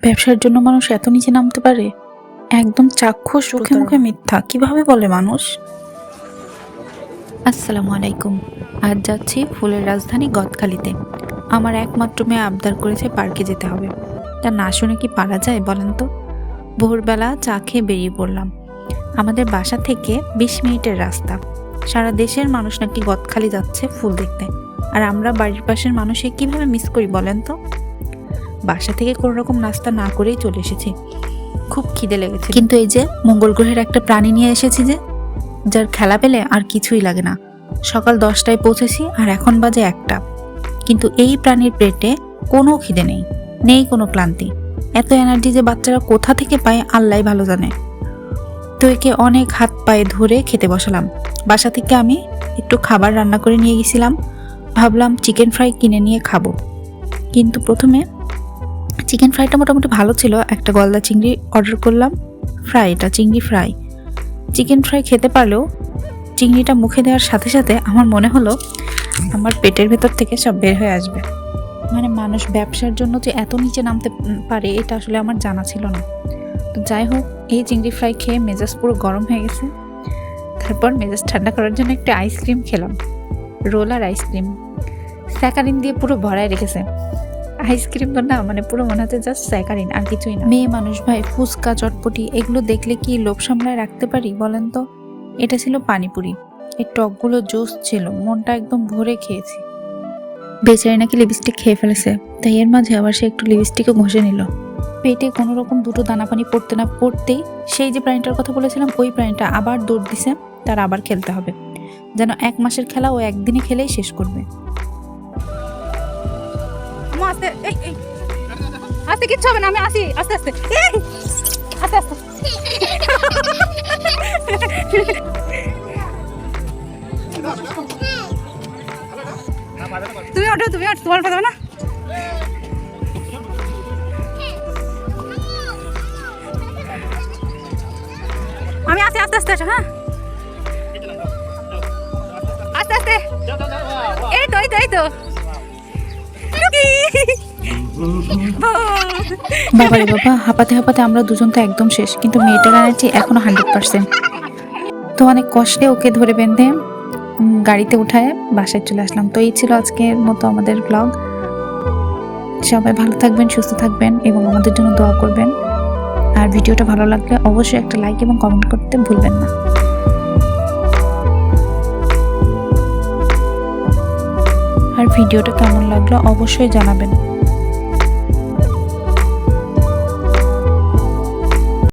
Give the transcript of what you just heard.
ব্যবসার জন্য মানুষ এত নিচে নামতে পারে? একদম চাক্ষুষ চোখে মুখে মিথ্যা কিভাবে বলে মানুষ? আসসালামু আলাইকুম। আজ যাচ্ছি ফুলের রাজধানী গদখালিতে। আমার একমাত্র মেয়ে আবদার করেছে পার্কে যেতে হবে। তা না শুনে কি পারা যায় বলেন তো? ভোরবেলা চা খেয়ে বেরিয়ে পড়লাম। আমাদের বাসা থেকে 20 মিনিটের রাস্তা। সারা দেশের মানুষ নাকি গদখালি যাচ্ছে ফুল দেখতে, আর আমরা বাড়ির পাশের মানুষে কিভাবে মিস করি বলেন তো? বাসা থেকে কোনো রকম নাস্তা না করেই চলে এসেছি। খুব খিদে লেগেছে, কিন্তু এই যে মঙ্গল গ্রহের একটা প্রাণী নিয়ে এসেছি যে, যার খেলা পেলে আর কিছুই লাগে না। সকাল 10টায় পৌঁছেছি আর এখন বাজে 1টা, কিন্তু এই প্রাণীর পেটে কোনো খিদে নেই, নেই কোনো ক্লান্তি। এত এনার্জি যে বাচ্চারা কোথা থেকে পায় আল্লাহ ভালো জানে। তো একে অনেক হাত পায়ে ধরে খেতে বসালাম। বাসা থেকে আমি একটু খাবার রান্না করে নিয়ে গেছিলাম, ভাবলাম চিকেন ফ্রাই কিনে নিয়ে খাবো। কিন্তু প্রথমে চিকেন ফ্রাইটা মোটামুটি ভালো ছিল, একটা গলদা চিংড়ি অর্ডার করলাম। এটা চিংড়ি ফ্রাই। চিকেন ফ্রাই খেতে পারলেও চিংড়িটা মুখে দেওয়ার সাথে সাথে আমার মনে হলো আমার পেটের ভেতর থেকে সব বের হয়ে আসবে। মানে মানুষ ব্যবসার জন্য যে এত নিচে নামতে পারে এটা আসলে আমার জানা ছিল না। তো যাই হোক, এই চিংড়ি ফ্রাই খেয়ে মেজাজ পুরো গরম হয়ে গেছে। তারপর মেজাজ ঠান্ডা করার জন্য একটা আইসক্রিম খেলাম, রোলার আইসক্রিম। স্যাকারিন দিয়ে পুরো ভরায় রেখেছে আইসক্রিম। তো না, মানে পুরো মনে হচ্ছে জাস্ট স্যাকারিন, আর কিছুই না। মেয়ে মানুষ ভাই, ফুচকা চটপটি এগুলো দেখলে কি লোভ সামলায় রাখতে পারি বলেন তো? এটা ছিল পানিপুরি। এই টকগুলো জুস ছিল, মনটা একদম ভরে খেয়েছি। বেচারি নাকি লিপস্টিক খেয়ে ফেলেছে, তাই এর মাঝে আবার সে একটু লিপস্টিকও ঘষে নিল। পেটে কোনো রকম দুটো দানা পানি পড়তে না পড়তেই সেই যে প্রাণীটার কথা বলেছিলাম, ওই প্রাণীটা আবার দৌড় দিছে, তার আবার খেলতে হবে। যেন 1 মাসের খেলা ও একদিনে খেলেই শেষ করবে। আস্তে কিচ্ছু হবে না, আমি আসি আস্তে আস্তে আস্তে আস্তে। তুমি ওঠো, তোমার কথা না। আমি আসি আস্তে আস্তে। হ্যাঁ আস্তে আস্তে। এই তো বাবারে বাবা, হাঁপাতে হাঁপাতে আমরা দুজন তো একদম শেষ, কিন্তু মেয়েটার এনার্জি এখনো 100%। তো অনেক কষ্টে ওকে ধরে বেঁধে গাড়িতে উঠায় বাসায় চলে আসলাম। তো এই ছিল আজকের মতো আমাদের ব্লগ। সবাই ভালো থাকবেন, সুস্থ থাকবেন এবং আমাদের জন্য দোয়া করবেন। আর ভিডিওটা ভালো লাগলে অবশ্যই একটা লাইক এবং কমেন্ট করতে ভুলবেন না। আর ভিডিওটা কেমন লাগলো অবশ্যই জানাবেন।